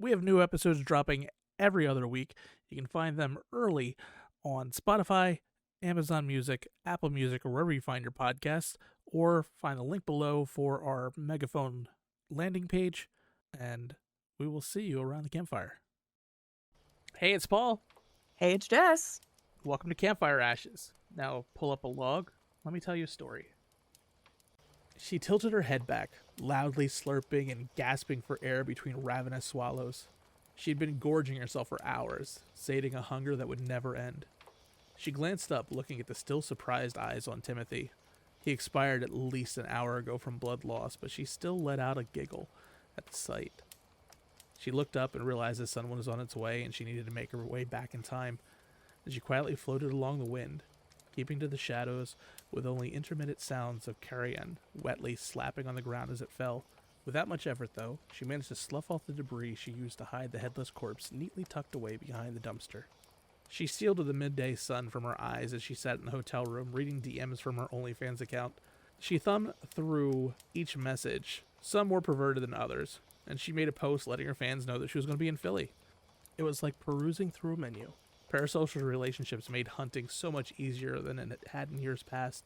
We have new episodes dropping every other week. You can find them early on Spotify, Amazon Music, Apple Music, or wherever you find your podcasts, or find the link below for our Megaphone landing page, and we will see you around the campfire. Hey, it's Paul. Hey, it's Jess. Welcome to Campfire Ashes. Now pull up a log. Let me tell you a story. She tilted her head back, loudly slurping and gasping for air between ravenous swallows. She'd been gorging herself for hours, sating a hunger that would never end. She glanced up, looking at the still surprised eyes on Timothy. He expired at least an hour ago from blood loss, but she still let out a giggle at the sight. She looked up and realized the sun was on its way and she needed to make her way back in time. And she quietly floated along the wind, keeping to the shadows with only intermittent sounds of carrion wetly slapping on the ground as it fell. Without much effort, though, she managed to slough off the debris she used to hide the headless corpse neatly tucked away behind the dumpster. She shielded the midday sun from her eyes as she sat in the hotel room reading DMs from her OnlyFans account. She thumbed through each message, some more perverted than others, and she made a post letting her fans know that she was going to be in Philly. It was like perusing through a menu. Parasocial relationships made hunting so much easier than it had in years past.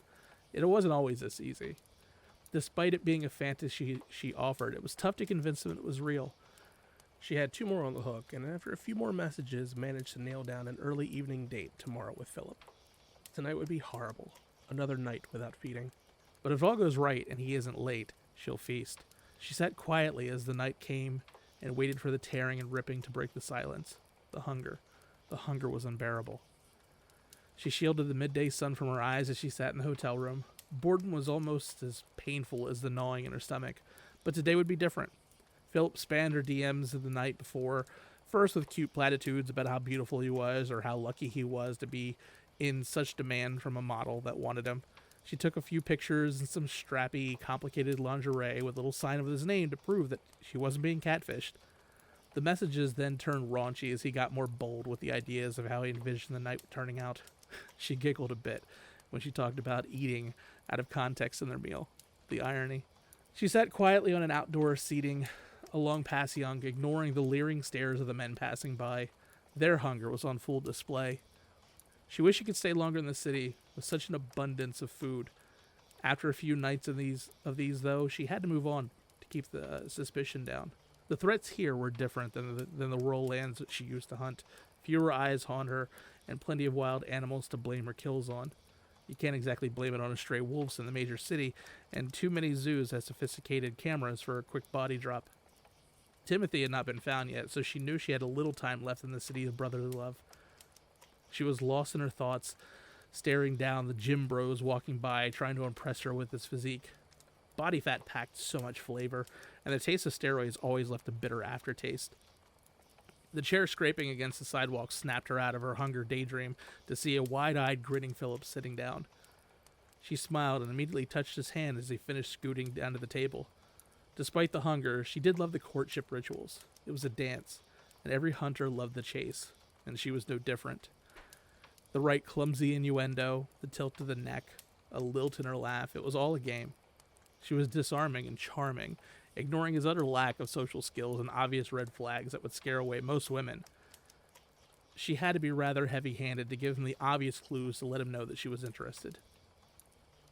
It wasn't always this easy. Despite it being a fantasy she offered, it was tough to convince them it was real. She had 2 more on the hook, and after a few more messages, managed to nail down an early evening date tomorrow with Philip. Tonight would be horrible. Another night without feeding. But if all goes right and he isn't late, she'll feast. She sat quietly as the night came and waited for the tearing and ripping to break the silence. The hunger. The hunger was unbearable. She shielded the midday sun from her eyes as she sat in the hotel room. Boredom was almost as painful as the gnawing in her stomach, but today would be different. Philip spanned her DMs of the night before, first with cute platitudes about how beautiful he was or how lucky he was to be in such demand from a model that wanted him. She took a few pictures and some strappy, complicated lingerie with a little sign of his name to prove that she wasn't being catfished. The messages then turned raunchy as he got more bold with the ideas of how he envisioned the night turning out. She giggled a bit when she talked about eating out of context in their meal. The irony. She sat quietly on an outdoor seating along Passyunk, ignoring the leering stares of the men passing by. Their hunger was on full display. She wished she could stay longer in the city with such an abundance of food. After a few nights of these, though, she had to move on to keep the suspicion down. The threats here were different than the rural lands that she used to hunt. Fewer eyes on her, and plenty of wild animals to blame her kills on. You can't exactly blame it on stray wolves in the major city, and too many zoos had sophisticated cameras for a quick body drop. Timothy had not been found yet, so she knew she had a little time left in the city of brotherly love. She was lost in her thoughts, staring down the gym bros walking by, trying to impress her with his physique. Body fat packed so much flavor, and the taste of steroids always left a bitter aftertaste. The chair scraping against the sidewalk snapped her out of her hunger daydream to see a wide-eyed, grinning Philip sitting down. She smiled and immediately touched his hand as he finished scooting down to the table. Despite the hunger, she did love the courtship rituals. It was a dance, and every hunter loved the chase, and she was no different. The right clumsy innuendo, the tilt of the neck, a lilt in her laugh, it was all a game. She was disarming and charming, ignoring his utter lack of social skills and obvious red flags that would scare away most women. She had to be rather heavy-handed to give him the obvious clues to let him know that she was interested.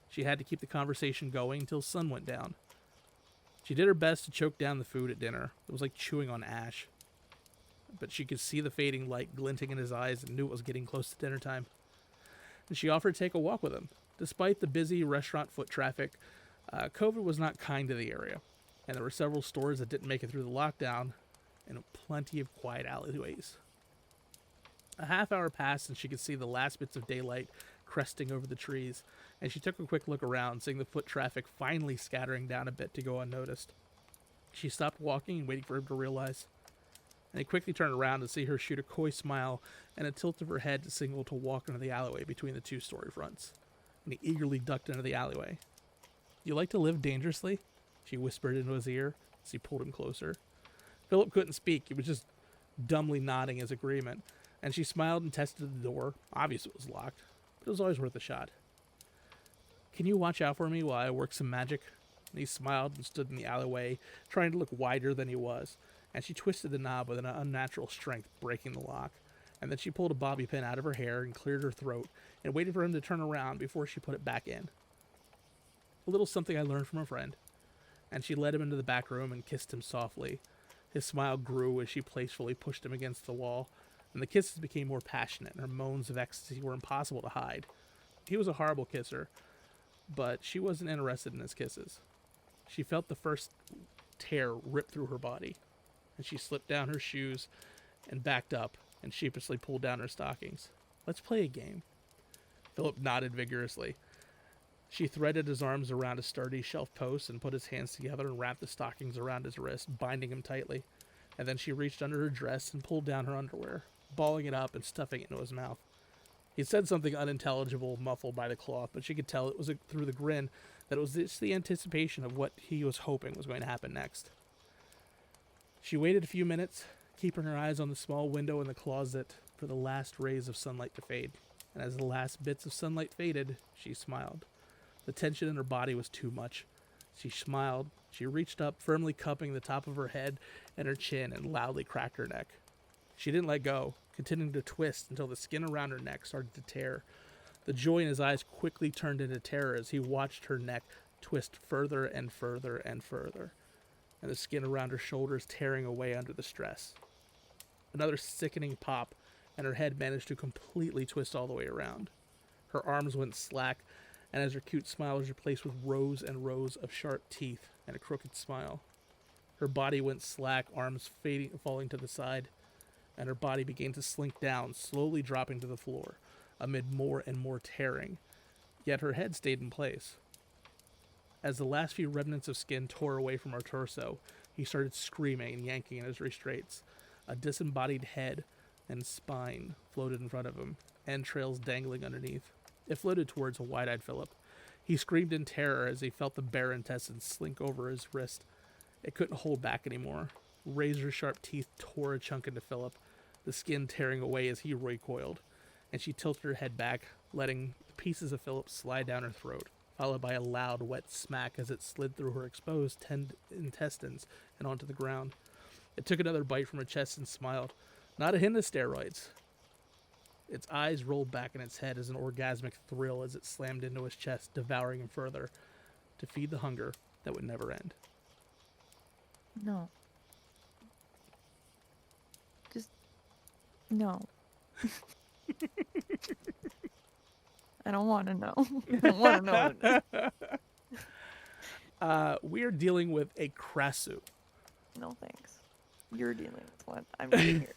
She had to keep the conversation going until sun went down. She did her best to choke down the food at dinner. It was like chewing on ash. But she could see the fading light glinting in his eyes and knew it was getting close to dinner time. And she offered to take a walk with him. Despite the busy restaurant foot traffic, COVID was not kind to the area, and there were several stores that didn't make it through the lockdown, and plenty of quiet alleyways. A half hour passed, and she could see the last bits of daylight cresting over the trees, and she took a quick look around, seeing the foot traffic finally scattering down a bit to go unnoticed. She stopped walking and waiting for him to realize, and he quickly turned around to see her shoot a coy smile and a tilt of her head to signal to walk into the alleyway between the 2 storefronts, and he eagerly ducked into the alleyway. "You like to live dangerously?" she whispered into his ear as he pulled him closer. Philip couldn't speak. He was just dumbly nodding his agreement, and she smiled and tested the door. Obviously it was locked, but it was always worth a shot. "Can you watch out for me while I work some magic?" And he smiled and stood in the alleyway, trying to look wider than he was. and she twisted the knob with an unnatural strength, breaking the lock. And then she pulled a bobby pin out of her hair and cleared her throat and waited for him to turn around before she put it back in. A little something I learned from a friend. And she led him into the back room and kissed him softly. His smile grew as she playfully pushed him against the wall, and the kisses became more passionate, and her moans of ecstasy were impossible to hide. He was a horrible kisser, but she wasn't interested in his kisses. She felt the first tear rip through her body, and she slipped down her shoes and backed up and sheepishly pulled down her stockings. "Let's play a game." Philip nodded vigorously. She threaded his arms around a sturdy shelf post and put his hands together and wrapped the stockings around his wrist, binding him tightly. And then she reached under her dress and pulled down her underwear, balling it up and stuffing it into his mouth. He said something unintelligible, muffled by the cloth, but she could tell it was through the grin that it was just the anticipation of what he was hoping was going to happen next. She waited a few minutes, keeping her eyes on the small window in the closet for the last rays of sunlight to fade. And as the last bits of sunlight faded, she smiled. The tension in her body was too much. She smiled. She reached up, firmly cupping the top of her head and her chin, and loudly cracked her neck. She didn't let go, continuing to twist until the skin around her neck started to tear. The joy in his eyes quickly turned into terror as he watched her neck twist further and further and further, and the skin around her shoulders tearing away under the stress. Another sickening pop, and her head managed to completely twist all the way around. Her arms went slack, and as her cute smile was replaced with rows and rows of sharp teeth and a crooked smile. Her body went slack, arms falling to the side, and her body began to slink down, slowly dropping to the floor, amid more and more tearing. Yet her head stayed in place. As the last few remnants of skin tore away from her torso, he started screaming and yanking at his restraints. A disembodied head and spine floated in front of him, entrails dangling underneath. It floated towards a wide-eyed Philip. He screamed in terror as he felt the bare intestines slink over his wrist. It couldn't hold back anymore. Razor-sharp teeth tore a chunk into Philip, the skin tearing away as he recoiled, and she tilted her head back, letting pieces of Philip slide down her throat, followed by a loud, wet smack as it slid through her exposed intestines and onto the ground. It took another bite from her chest and smiled. Not a hint of steroids. Its eyes rolled back in its head as an orgasmic thrill as it slammed into his chest, devouring him further, to feed the hunger that would never end. No. Just... no. I don't want to know. I don't want to know what it is. We are dealing with a Krasu. No thanks. You're dealing with one. I'm doing here.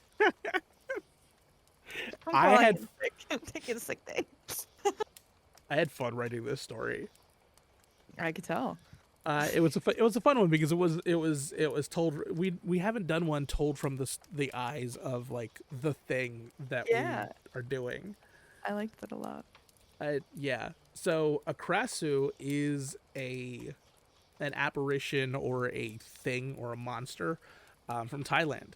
I'm taking a sick day. I had fun writing this story. I could tell. It was a fun one because it was told. We haven't done one told from the eyes of like the thing that we are doing. I liked that a lot. Yeah. So a Krasu is an apparition or a thing or a monster from Thailand.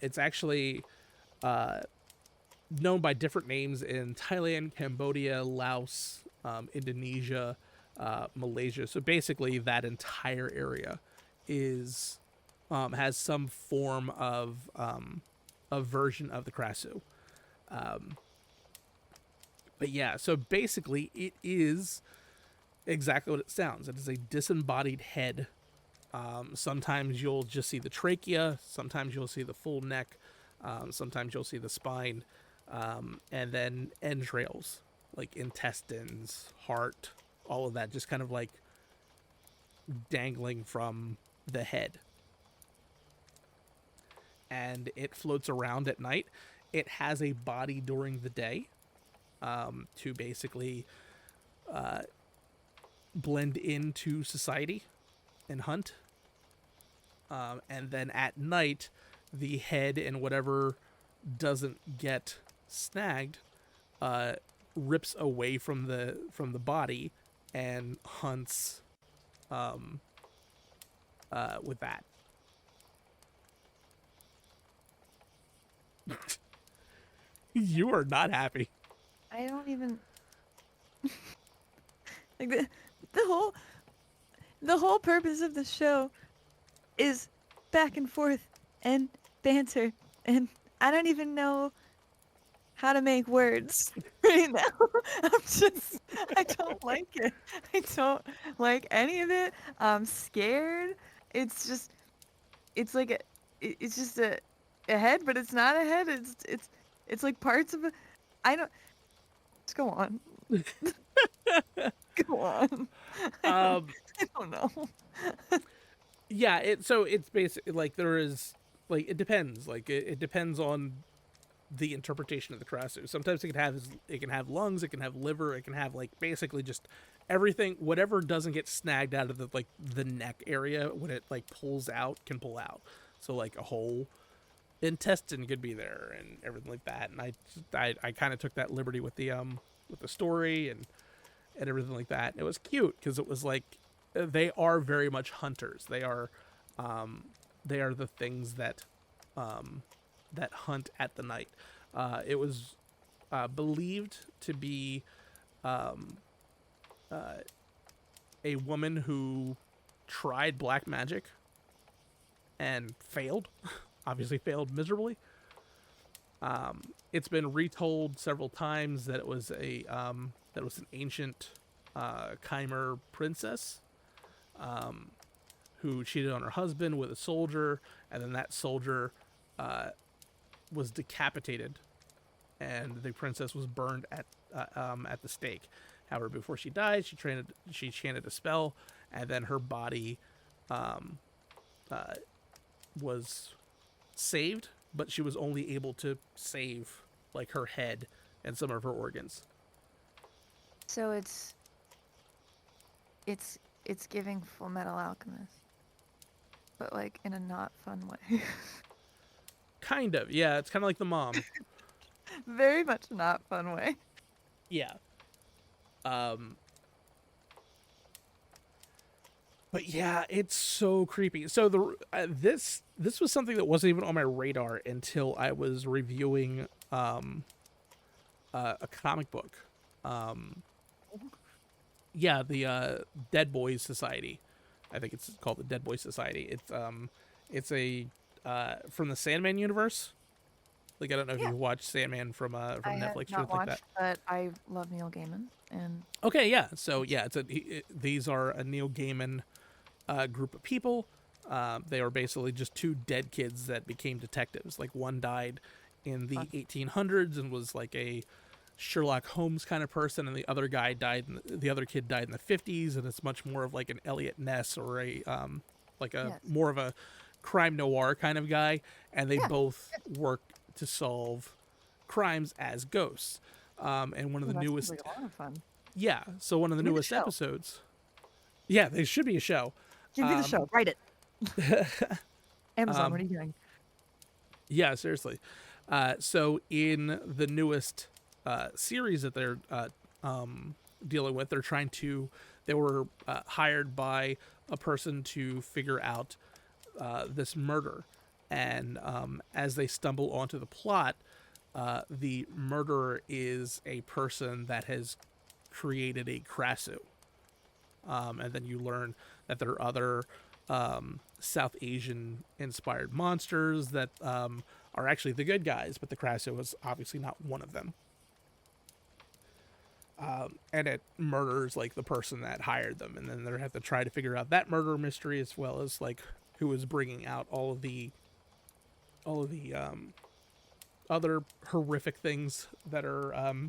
It's actually known by different names in Thailand, Cambodia, Laos, Indonesia, Malaysia. So basically that entire area is has some form of a version of the Krasu. But yeah, so basically it is exactly what it sounds. It is a disembodied head. Sometimes you'll just see the trachea, sometimes you'll see the full neck, sometimes you'll see the spine, and then entrails, like intestines, heart, all of that, just kind of like dangling from the head. And it floats around at night. It has a body during the day, to basically blend into society and hunt. And then at night, the head and whatever doesn't get snagged rips away from the body and hunts with that. You are not happy. I don't even like the whole purpose of the show is back and forth and banter, and I don't even know how to make words right now. I don't like it. I don't like any of it. I'm scared. It's just, it's like it's just a head, but it's not a head. It's like parts of a, I don't, just go on. Go on. I don't know. Yeah, so it's basically like there is like it depends. Like it depends on the interpretation of the Karasu. Sometimes it can have lungs, it can have liver, it can have like basically just everything, whatever doesn't get snagged out of the neck area when it like pulls out can pull out. So like a whole intestine could be there and everything like that. And I kind of took that liberty with the story and everything like that. It was cute because it was like they are very much hunters. They are the things that that hunt at the night. It was believed to be a woman who tried black magic and failed, obviously failed miserably. It's been retold several times that it was an ancient Khmer princess who cheated on her husband with a soldier, and then that soldier was decapitated, and the princess was burned at the stake. However, before she died, she chanted a spell, and then her body was saved, but she was only able to save like her head and some of her organs. So it's giving Full Metal Alchemist, but like in a not fun way. Kind of, yeah. It's kind of like the mom. Very much not fun way. Yeah. But yeah, it's so creepy. So this was something that wasn't even on my radar until I was reviewing a comic book. Yeah, the Dead Boys Society. I think it's called the Dead Boys Society. It's a from the Sandman universe. Like I don't know if you watched Sandman from Netflix I or have anything not like watched, that. but I love Neil Gaiman, and Okay, yeah. So yeah, these are a Neil Gaiman group of people. They are basically just two dead kids that became detectives. Like one died in the 1800s and was like a Sherlock Holmes kind of person, and the other kid died in the 50s, and it's much more of like an Elliot Ness or a more of a crime noir kind of guy, and they both work to solve crimes as ghosts. And one of the newest, like a lot of fun. yeah. So one of the newest episodes, yeah, they should be a show. Give me the show. Write it. Amazon, what are you doing? Yeah, seriously. So in the newest series that they're dealing with, they were hired by a person to figure out this murder. And as they stumble onto the plot, the murderer is a person that has created a Krasu. And then you learn that there are other South Asian inspired monsters that are actually the good guys, but the Krasu was obviously not one of them. And it murders like the person that hired them, and then they have to try to figure out that murder mystery, as well as like who is bringing out all of the other horrific things that are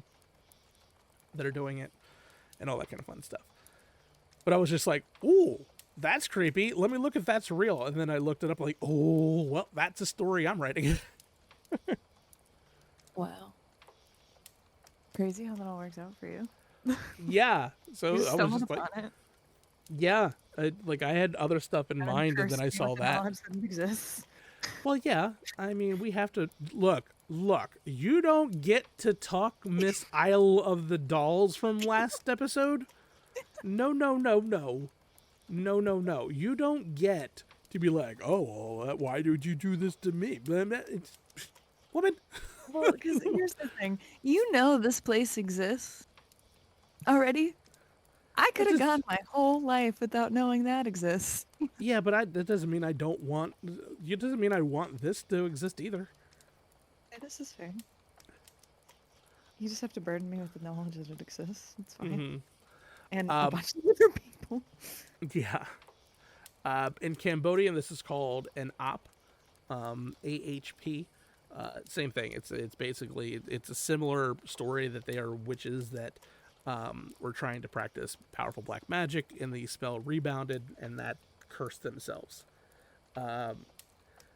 doing it, and all that kind of fun stuff. But I was just like, ooh, that's creepy. Let me look if that's real. And then I looked it up like, oh, well, that's a story I'm writing. Wow. Crazy how that all works out for you. Yeah. So You I was stumbled just like, upon it. yeah, I had other stuff in And mind, and then cursed I me saw with the that. knowledge that it exists. Well, yeah. I mean, we have to look. You don't get to talk Miss Isle of the Dolls from last episode. No. You don't get to be like, oh, well, why did you do this to me? It's, woman. Well, because here's the thing. You know this place exists already. I could have just- gone my whole life without knowing that exists. Yeah, but that doesn't mean I don't want. It doesn't mean I want this to exist either. Yeah, this is fair. You just have to burden me with the knowledge that it exists. It's fine. Hmm. And a Um, bunch of other people. Yeah. In Cambodian, this is called an op, AHP. Same thing. It's basically it's a similar story that they are witches that were trying to practice powerful black magic, and the spell rebounded, and that cursed themselves.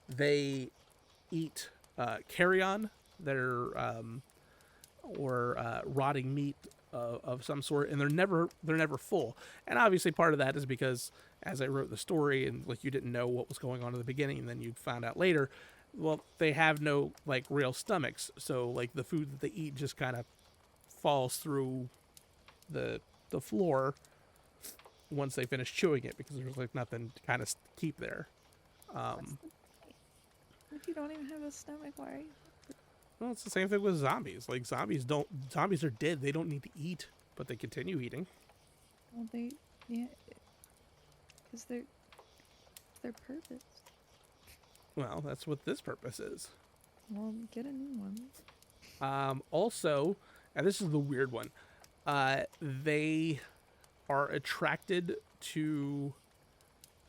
They eat carrion that are or rotting meat of some sort, and they're never full. And obviously, part of that is because as I wrote the story, and like you didn't know what was going on in the beginning, and then you found out later. Well, they have no like real stomachs, so like the food that they eat just kind of falls through the floor once they finish chewing it, because there's like nothing to kind of keep there. If you don't even have a stomach, why are you? Well, it's the same thing with zombies. Like zombies are dead. They don't need to eat, but they continue eating. Well, yeah, because their purpose. Well, that's what this purpose is. Well, get a new one. Also, and this is the weird one, they are attracted to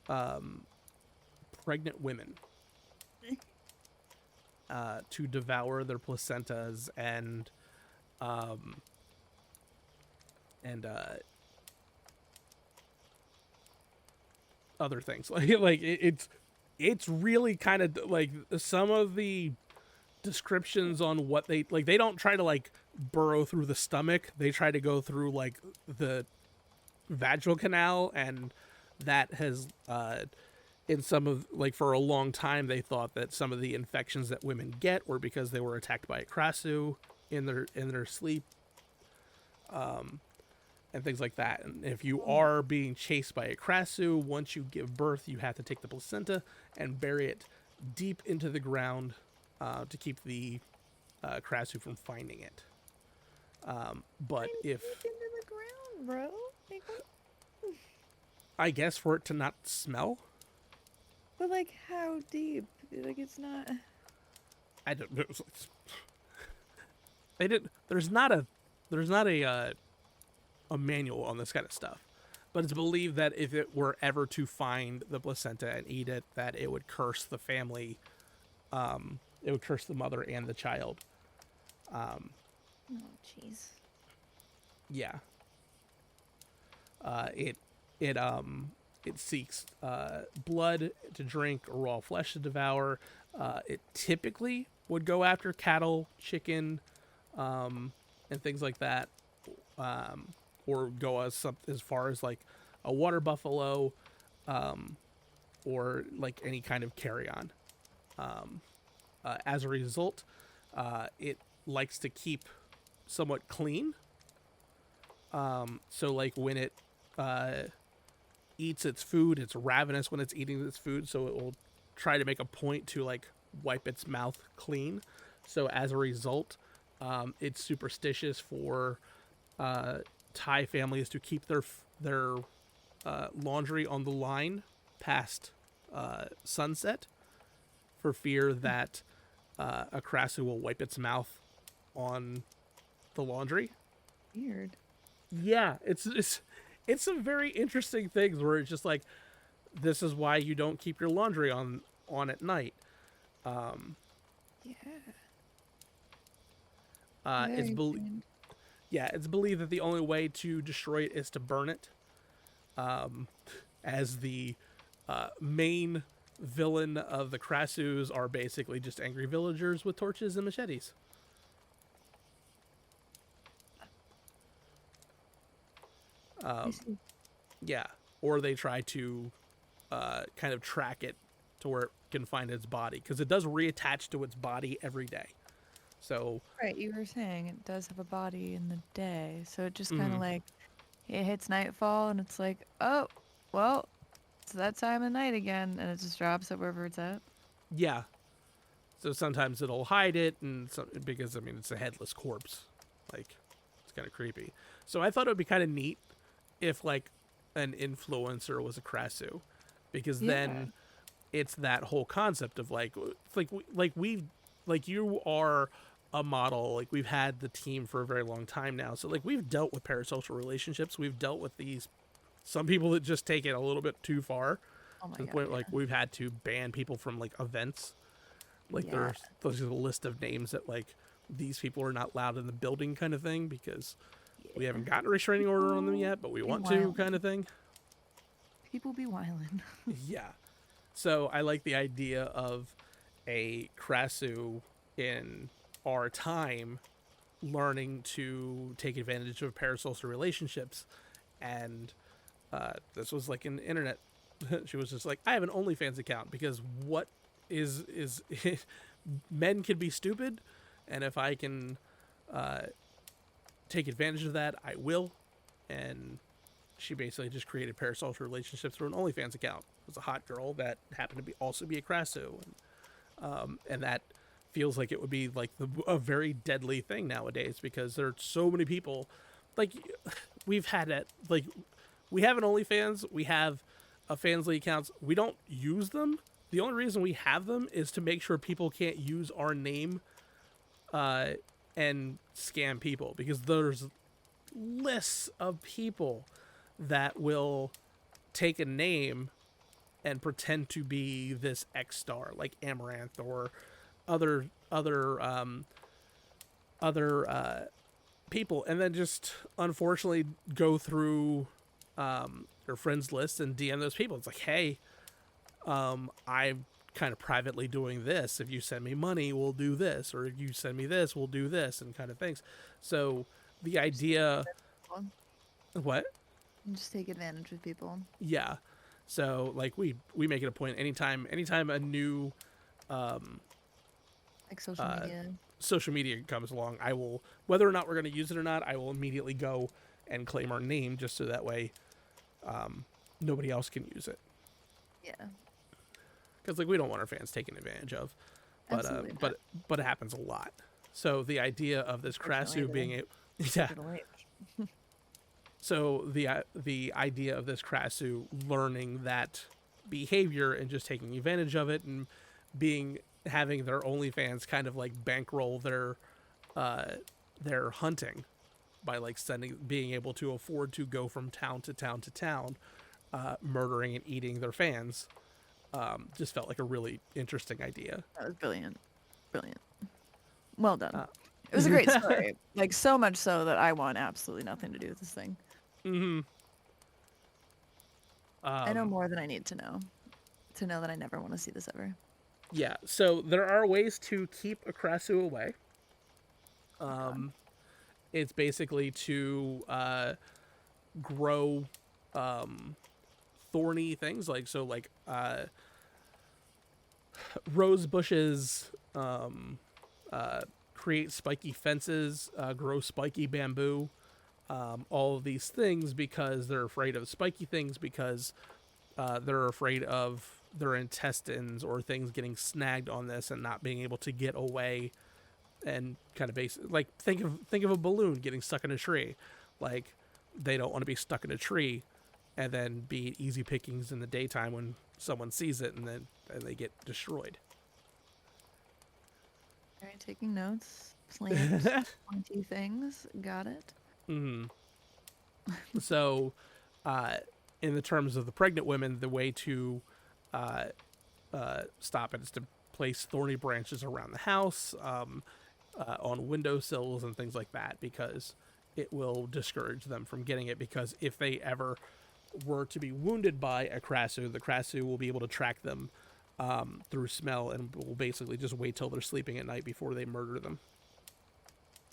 pregnant women to devour their placentas and other things. It's really kind of like some of the descriptions on what they like. They don't try to like burrow through the stomach. They try to go through like the vaginal canal, and that has in some of like for a long time they thought that some of the infections that women get were because they were attacked by a krasu in their sleep, and things like that. And if you are being chased by a krasu, once you give birth, you have to take the placenta and bury it deep into the ground to keep the krasu from finding it. But if Deep into the ground, bro. Like, I guess for it to not smell, but like, how deep? Like, it's not. I don't know. They didn't. There's not a manual on this kind of stuff, but it's believed that if it were ever to find the placenta and eat it, that it would curse the family. It would curse the mother and the child. Oh, jeez. Yeah. It seeks blood to drink or raw flesh to devour. It typically would go after cattle, chicken, and things like that, or go as far as like a water buffalo, or like any kind of carrion. As a result, it likes to keep somewhat clean. So like when it eats its food, it's ravenous when it's eating its food, so it will try to make a point to like wipe its mouth clean. So as a result, it's superstitious for Thai families to keep their laundry on the line past sunset, for fear that a krasu will wipe its mouth on the laundry. Weird. Yeah, it's some very interesting things where it's just like, this is why you don't keep your laundry on at night. Yeah. It's Very believed. strange. Yeah, it's believed that the only way to destroy it is to burn it. As the main villain of the Krasus are basically just angry villagers with torches and machetes. I see. Yeah, or they try to kind of track it to where it can find its body, because it does reattach to its body every day. So Right, you were saying it does have a body in the day, so it just kind Mhm. of like it hits nightfall and it's like, oh, well, it's that time of night again, and it just drops it wherever it's at. yeah, so sometimes it'll hide it, and because I mean it's a headless corpse, like it's kind of creepy. So I thought it would be kind of neat if like an influencer was a Krasu, because Yeah. then it's that whole concept of like you are a model. Like we've had the team for a very long time now, so like we've dealt with parasocial relationships. We've dealt with these some people that just take it a little bit too far Oh my to the god. point Yeah. like we've had to ban people from like events. Like Yeah. there's a list of names that like these people are not allowed in the building kind of thing because we haven't gotten a restraining order on them yet, but we Be want to wild. kind of thing. People be wildin'. Yeah. So I like the idea of a Krasu in our time learning to take advantage of parasocial relationships. And this was like an internet. She was just like, I have an OnlyFans account because what is men can be stupid. And if I can take advantage of that, I will. And she basically just created parasocial relationships through an OnlyFans account. It was a hot girl that happened to be also be a Krasu, and that feels like it would be like a very deadly thing nowadays because there are so many people. Like we've had it. Like we have an OnlyFans, we have a Fansly accounts. We don't use them. The only reason we have them is to make sure people can't use our name and scam people because there's lists of people that will take a name and pretend to be this X star like Amaranth or other people, and then just unfortunately go through their friends list and DM those people. It's like, hey, I'm kind of privately doing this. If you send me money, we'll do this, or if you send me this, we'll do this, and kind of things. So the idea, what? Just take advantage of people. Yeah. So like we make it a point anytime a new Like social media. social media comes along, I will, whether or not we're going to use it or not, I will immediately go and claim our name just so that way nobody else can use it. Yeah. Because like we don't want our fans taken advantage of, but Absolutely not. but it happens a lot. So the idea of this Krasu Unfortunately, being a yeah. Middle age. So the idea of this Krasu learning that behavior and just taking advantage of it and having their OnlyFans kind of like bankroll their hunting by like being able to afford to go from town to town to town, murdering and eating their fans. Just felt like a really interesting idea. That was brilliant. Brilliant. Well done. It was a great story. Like so much so that I want absolutely nothing to do with this thing. Mm-hmm. I know more than I need to know that I never want to see this ever. Yeah, so there are ways to keep a Krasu away. It's basically to grow thorny things like rose bushes, create spiky fences, grow spiky bamboo, all of these things because they're afraid of spiky things because they're afraid of their intestines or things getting snagged on this and not being able to get away, and kind of like think of a balloon getting stuck in a tree. Like they don't want to be stuck in a tree and then be easy pickings in the daytime when someone sees it and they get destroyed. All right, taking notes. Plant 20 things. Got it. Mm-hmm. So, in the terms of the pregnant women, the way to stop it is to place thorny branches around the house, on windowsills and things like that, because it will discourage them from getting it. Because if they ever were to be wounded by a Krasu, the Krasu will be able to track them through smell and will basically just wait till they're sleeping at night before they murder them.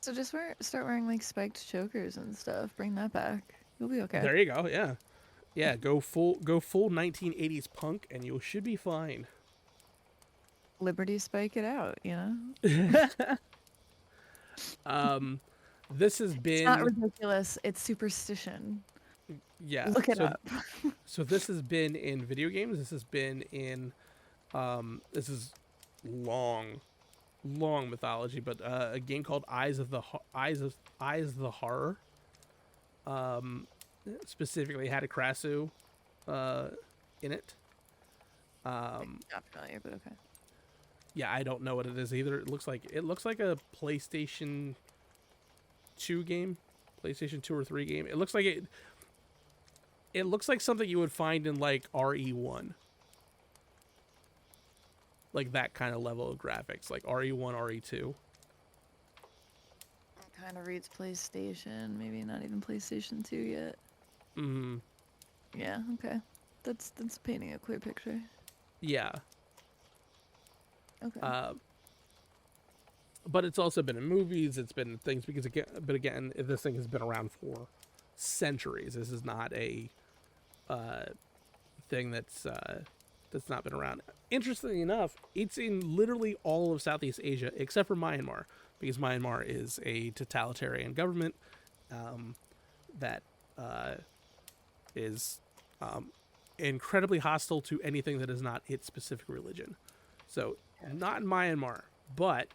So just start wearing like spiked chokers and stuff. Bring that back. You'll be okay. There you go. Yeah. Yeah, go full 1980s punk and you should be fine. Liberty spike it out, you know? This has been It's not ridiculous. It's superstition. yeah. Look it up. So this has been in video games. This has been in this is long mythology, but a game called Eyes of the Horror. specifically had a Krasu in it. Not familiar, but okay. Yeah, I don't know what it is either. It looks like a PlayStation 2 game, PlayStation 2 or 3 game. It looks like it looks like something you would find in like RE1. Like that kind of level of graphics, like RE1, RE2. Kind of reads PlayStation, maybe not even PlayStation 2 yet. Mm-hmm. Yeah, okay. That's painting a clear picture. Yeah. Okay. But it's also been in movies. It's been in things because again, this thing has been around for centuries. This is not a thing that's not been around. Interestingly enough, it's in literally all of Southeast Asia except for Myanmar, because Myanmar is a totalitarian government that is incredibly hostile to anything that is not its specific religion. So not in Myanmar, but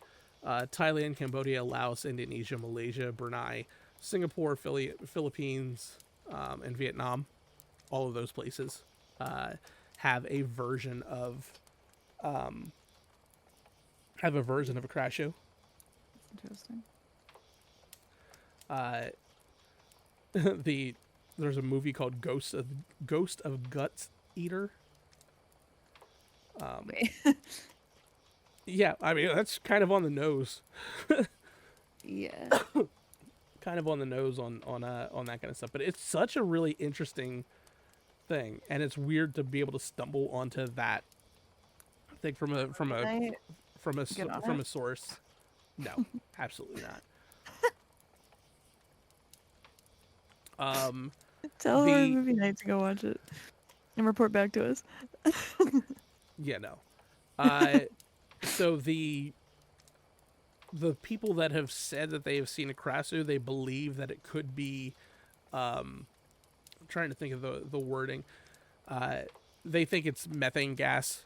Thailand, Cambodia, Laos, Indonesia, Malaysia, Brunei, Singapore, Philippines, and Vietnam, all of those places have a version of a Crashu. That's interesting. There's a movie called Ghost of Guts Eater. Wait. Yeah, I mean that's kind of on the nose. Yeah. Kind of on the nose on that kind of stuff, but it's such a really interesting thing, and it's weird to be able to stumble onto that thing from a source. No, absolutely not. Tell our movie night to go watch it and report back to us. Yeah, no. So the people that have said that they have seen a Krasu, they believe that it could be. I'm trying to think of the wording. They think it's methane gas,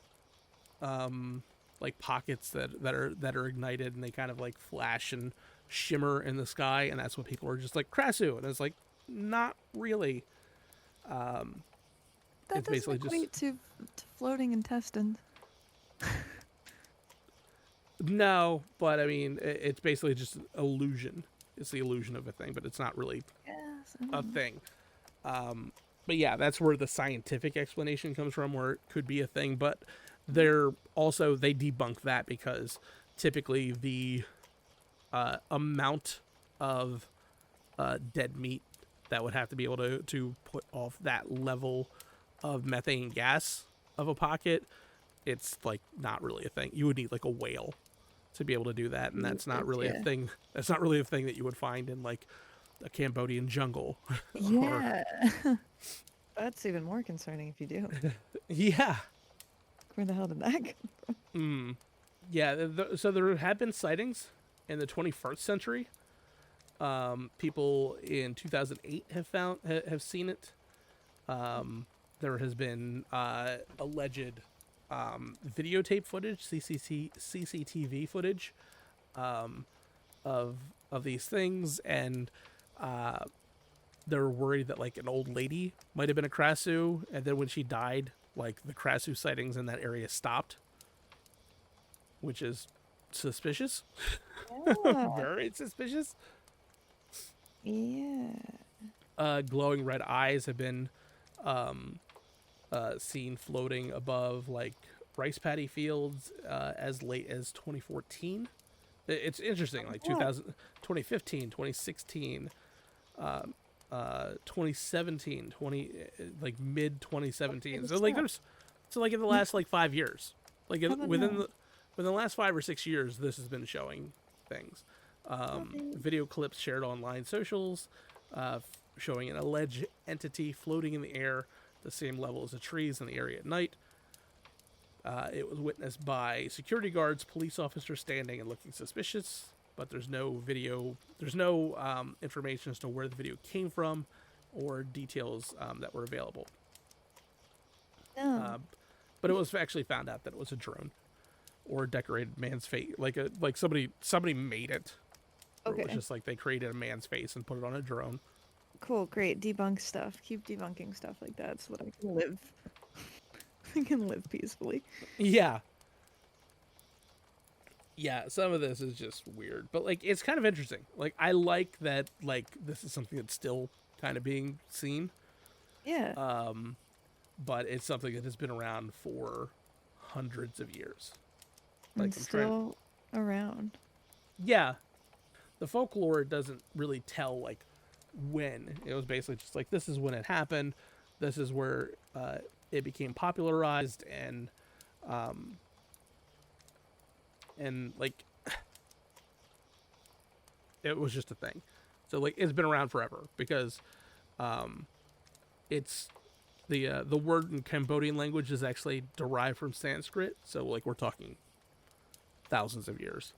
like pockets that are ignited and they kind of like flash and shimmer in the sky, and that's what people are just like Krasu, and it's like not really. That It's basically doesn't equate to floating intestines. No, but I mean, it's basically just an illusion. It's the illusion of a thing, but it's not really Yes. a thing. But yeah, that's where the scientific explanation comes from, where it could be a thing. But they debunk that because typically the amount of dead meat that would have to be able to put off that level of methane gas of a pocket, it's like not really a thing. You would need like a whale to be able to do that, and that's not really a thing. That's not really a thing that you would find in like a Cambodian jungle. Yeah. That's even more concerning if you do. Yeah. Where the hell did that come from? Yeah. So there have been sightings in the 21st century. People in 2008 have seen it. There has been alleged videotape footage, CCTV footage, of these things, and they're worried that like an old lady might have been a Krasu, and then when she died, like the Krasu sightings in that area stopped, which is suspicious. Yeah. Very suspicious. Yeah. Glowing red eyes have been seen floating above like rice paddy fields as late as 2014. It's interesting, like 2015, 2016, 2017, like mid 2017. So like like in the last like 5 years, like within the last 5 or 6 years, this has been showing things. Video clips shared online socials showing an alleged entity floating in the air the same level as the trees in the area at night. It was witnessed by security guards, police officers standing and looking suspicious, but there's no video. There's no information as to where the video came from or details that were available. No. But it was actually found out that it was a drone or a decorated man's face. Like somebody made it. Or Okay. it was just like they created a man's face and put it on a drone. Cool, great. Debunk stuff. Keep debunking stuff like that so that I can live. I can live peacefully. Yeah. Yeah, some of this is just weird, but like it's kind of interesting. Like I like that like this is something that's still kind of being seen. Yeah. But it's something that has been around for hundreds of years. And Like I'm trying. still around. Yeah, the folklore doesn't really tell like when. It was basically just like this is when it happened. This is where it became popularized and like it was just a thing. So like it's been around forever because it's the word in Cambodian language is actually derived from Sanskrit. So like we're talking thousands of years.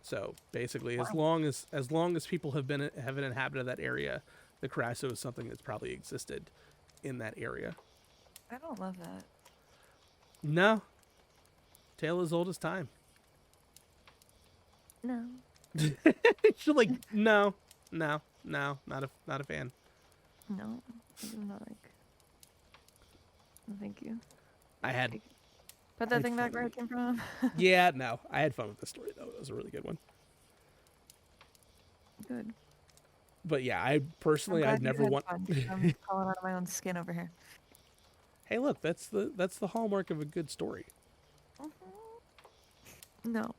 So basically, as long as people have inhabited that area, the Karasu is something that's probably existed in that area. I don't love that. No, tale as old as time. No. She's like, no, not a fan. No. I'm not like. No, thank you. I had, Put I that had thing back fun where with it came from. yeah, no, I had fun with this story though. It was a really good one. Good. But yeah, I personally, I'd never want. I'm crawling out of my own skin over here. Hey, look, that's the hallmark of a good story. No.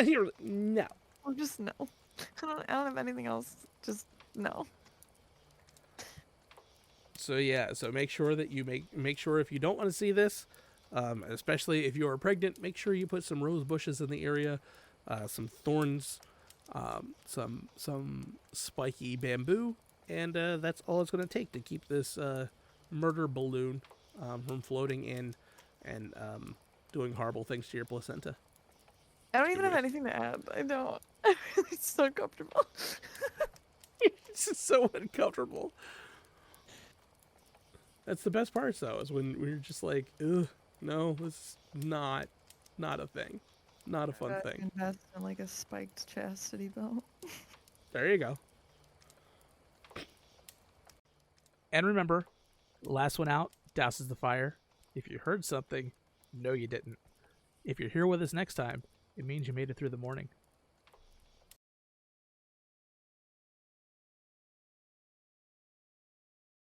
You're no. Or just no. I don't have anything else. Just no. So yeah, so make sure that you make sure if you don't want to see this, especially if you are pregnant, make sure you put some rose bushes in the area, some thorns, some spiky bamboo, and that's all it's going to take to keep this murder balloon from floating in and doing horrible things to your placenta. I don't even have anything to add. I don't. I'm really so comfortable. It's just so uncomfortable. That's the best part, though, is when you're just like, ugh, no, this is not a thing. Not a fun thing. Invest in like a spiked chastity belt. There you go. And remember, the last one out douses the fire. If you heard something, no you didn't. If you're here with us next time, it means you made it through the morning.